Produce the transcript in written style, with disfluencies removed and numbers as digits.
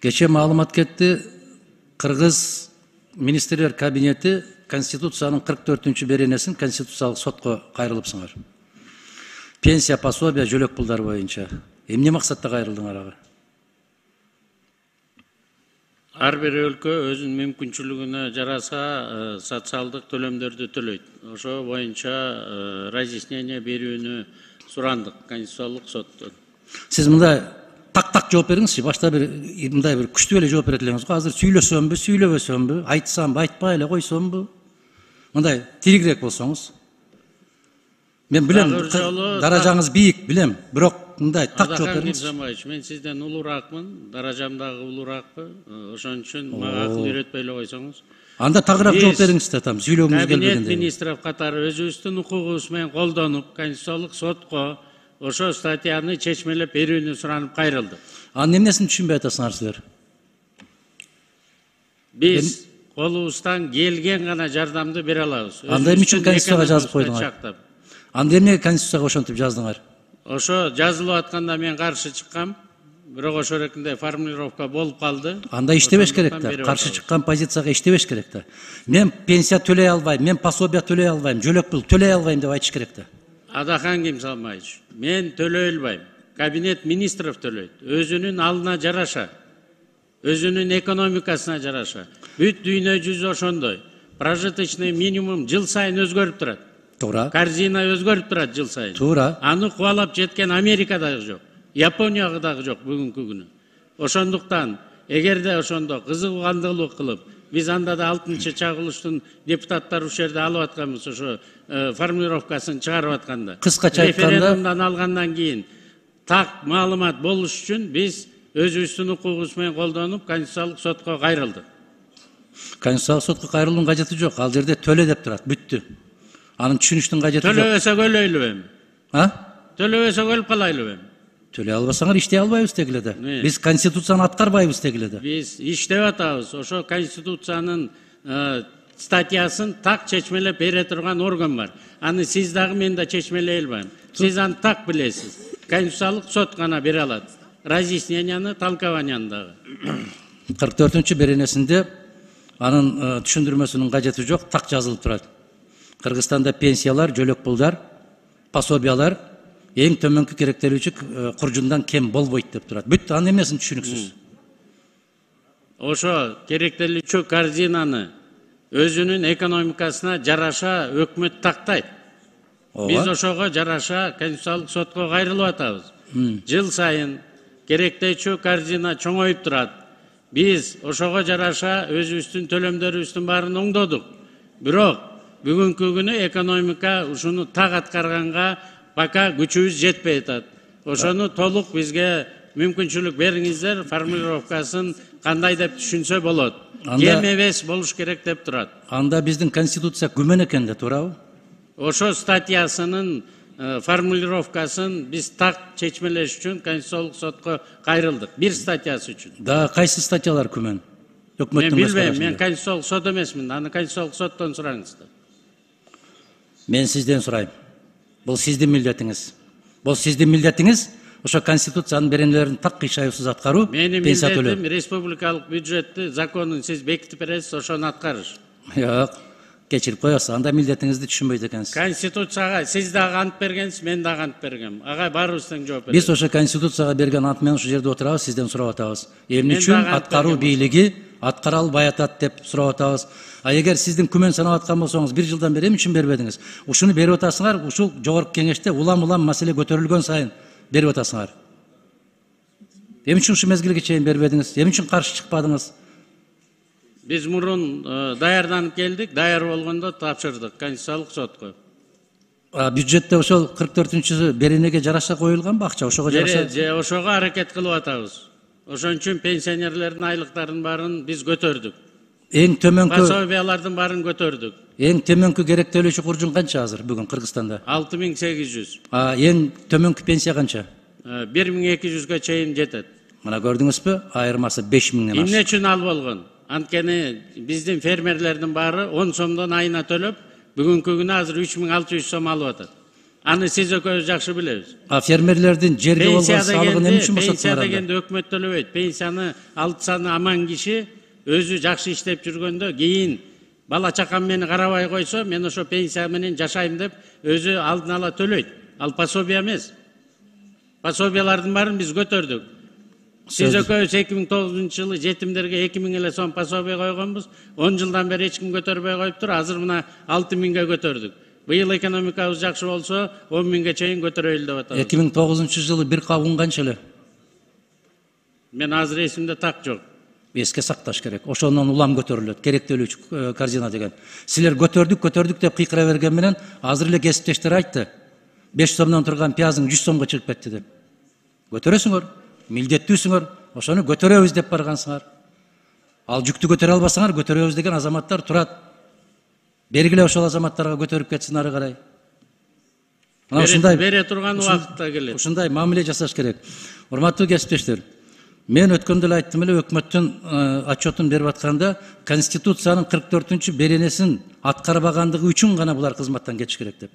Кече маалымат кетти, Кыргыз министрлер кабинети Конституциянын 44-беренесин Конституциялык сотко кайрылыпсыңар. Пенсия, пособия, жөлөк пулдар боюнча. Эмне максатта кайрылдыңар ага? Ар бир өлкө өзүнүн мүмкүнчүлүгүнө жараса социалдык төлөмдөрдү төлөйт. Ошо боюнча разъяснение берүүнү сурандык Конституциялык соттон. Сиз мындай так жооп бериңизчи. Башта мындай бир күчтүү эле жооп берет элеңиз го. Азыр сүйлөсөмбү, сүйлөбөсөмбү, айтсамбы, айтпай эле койсомбу? Мындай тиригирээк болсоңуз. Мен билем, даражаңыз бийик, билем, бирок мындай так жооп бериңиз. Мен сизден улураакмын, даражамдагы улураакпы. Ошон үчүн мага акыл үйрөтпөй эле койсоңуз. Анда тагыраак жооп бериңиз да, там сүйлөгүңүз келбегенде. Кабинет министров катары өзүбүздүн укугубуз менен колдонуп, Конституциялык сотко ошо статьяны чечмелеп берүүнү суранып кайрылдык. Анын эмнесин түшүнбөй атасыңар силер? Биз колубуздан келген гана жардамды бере алабыз. Анда эмне үчүн Конституцияга жазып койдуңар? Анда эмне Конституцияга ошентип жаздыңар? Ошо жазылып атканда мен каршы чыккам. Бирок ошо эркинде формулировка болуп калды. Анда иштебеш керек да. Каршы чыккан позицияга иштебеш керек да. Мен пенсия төлөй албайм, мен пособия төлөй албайм, жөлөк пул төлөй албайм деп айтыш керек да. Адахан Ким Салмаевич, мен төлөй албайм. Кабинет министров төлөйт. Өзүнүн алына жараша, өзүнүн экономикасына жараша. Бүт дүйнө жүзү ошондой. Прожиточный минимум жыл сайын өзгөрүп турат. Туура. Корзина өзгөрүп турат жыл сайын. Туура. Аны кубалап жеткен Америка дагы жок, Япония дагы жок бүгүнкү күнү. Ошондуктан, эгерде ошондо кызыгандылык кылып, биз анда да 6-чагылыштын депутаттары ушул жерде алып атканбыз, ошо формулировкасын чыгарып атканда. Кыскача айтканда, референдумдан алгандан кийин так маалымат болуш үчүн биз өзүбүздүн укугубуз менен колдонуп, Конституциялык сотко кайрылдык. Конституциялык сотко кайрылуунун кажети жок. Ал жерде төлө деп турат, бүттү. Анын түшүнүштүн кажети жок. Төлөбөсөк өлөйлү эми. Төлөбөсөк өлүп калайлы эми. Төлөй албасаңар иштей албайбыз дегиле да. Биз Конституцияны аткарбайбыз дегиле да. Биз иштеп атабыз. Ошо Конституциянын статьясын так чечмелеп бере турган орган бар. Аны сиз дагы мен да чечмелей албайм. Сиз аны так билесиз. Конституциялык сот гана бере алат. Разъясненияны, толкованияны дагы. 44-беренесинде анын түшүндүрмөсүнүн кажети жок, так жазылып турат. Кыргызстанда пенсиялар, жөлөк пулдар, пособиялар эң төмөнкү керектелүүчү куржундан кем болбойт деп турат. Бүт анын эмесин түшүнүксүз. Ошо керектелүүчү корзинаны өзүнүн экономикасына жараша өкмөт тактайт. Биз ошого жараша Конституциялык сотко кайрылып атабыз. Жыл сайын керектелүүчү корзина чоңоюп турат. Биз ошого жараша өзүбүздүн төлөмдөрүбүздүн баарын оңдодук. Бирок бүгүнкү күнү экономика ушуну так аткарганга пока күчүбүз жетпей атат. Ошону толук бизге мүмкүнчүлүк бериңиздер, формулировкасын кандай деп түшүнсө болот. Кем эмес болуш керек деп турат. Анда биздин Конституция күмөн экен да, туурабы? Ошо статьясынын формулировкасын биз так чечмелеш үчүн Конституциялык сотко кайрылдык. Бир статьясы үчүн. Да, кайсы статьялар күмөн? Мен билбейм, мен Конституциялык сот эмесмин, аны Конституциялык соттон сураңыздар. Мен сизден сурайм. Бул сиздин милдетиңиз. Бул сиздин милдетиңиз ошо Конституциянын беренелерин так кыйшайсыз аткаруу, пенсия төлөө. Менин милдетим республикалык бюджетти, законун сиз бекитип бересиз, ошону аткарыш. Жок, кечирип коесуз. Анда милдетиңизди түшүнбөйт экенсиз. Конституцияга сиз дагы ант бергенсиз, мен дагы ант бергем. Ага баарыбыз тең жооп беребиз. Биз ошо Конституцияга берген ант менен ушул жерде отурабыз, сизден сурап атабыз. Эмне үчүн аткаруу бийлиги аткара албай атат деп сурап атабыз. А эгер сиздин күмөн санап аткан болсоңуз, 1 жылдан бери эмне үчүн бербедиңиз? Ушуну берип атасыңар, ушул жогорку кеңеште улам маселе көтөрүлгөн сайын берип атасыңар. Эмне үчүн ушу мезгилге чейин бербедиңиз? Эмне үчүн каршы чыкпадыңыз? Биз мурун даярданып келдик, даяр болгондо тапшырдык Конституциялык сотко. Бюджетте ошол 44-беренеге жараша коюлганбы акча? Ошого жараша? Ошого аракет кылып атабыз. Ошон үчүн пенсионерлердин айлыктарынын баарын биз көтөрдүк. Эң төмөнкү пособиялардын баарын көтөрдүк. Эң төмөнкү керектелүүчү куржун канча азыр бүгүн Кыргызстанда? 6800. Эң төмөнкү пенсия канча? 1200га чейин жетет. Мына көрдүңүзбү? Айырмасы 5000ден ашты. Эмне үчүн ал болгон? Анткени биздин фермерлердин баары 10 сомдон айына төлөп, бүгүнкү күнү азыр 3600 сом алып атат. Аны сиз экөөбүз жакшы билебиз. Фермерлердин жерге болгон Пенсия салыгын эмне үчүн пенсия босотуңар анда? дегенде өкмөт төлөбөйт. Пенсияны алтсаны аман киши өзү жакшы иштеп жүргөндө кийин бала чакам мени карабай койсо, мен ошо пенсия менен жашайм деп өзү алдын ала төлөйт. Ал пособие эмес. Пособиялардын баарын биз көтөрдүк. Сиз экөөбүз 2009 жылы жетимдерге 2000 эле сом пособие койгонбуз. 10 жылдан бери эч ким көтөрбөй коюптур. Азыр мына 6000ге көтөрдүк. Быйыл экономикабыз жакшы болсо 10.000ге чейин көтөрөйлү деп атабыз. 2009 жылы бир кабын канча эле? Мен азыр эсимде так жок. Эске сакташ керек. Ошондон улам көтөрүлөт. Керектелүүчү корзина деген. Силер көтөрдүк деп кыйкыра берген менен азыр эле кесиптештер айтты. 5 сомдон турган пиязың 100 сомго чыгып кетти деп. Көтөрөсүңөр, милдеттүүсүңөр, ошону көтөрөбүз деп баргансыңар. Ал жүктү көтөрө албасаңар көтөрөбүз деген азаматтар турат. Бергиле ошол азаматтарга көтөрүп кетсин ары карай. Мына ушундай бере турган убакытта келет. Ушундай мамиле жасаш керек. Урматтуу кесиптештер, мен өткөндө эле айттым эле, өкмөттүн отчетун берип атканда Конституциянын 44-беренесин аткарбагандыгы үчүн гана булар кызматтан кетиш керек деп.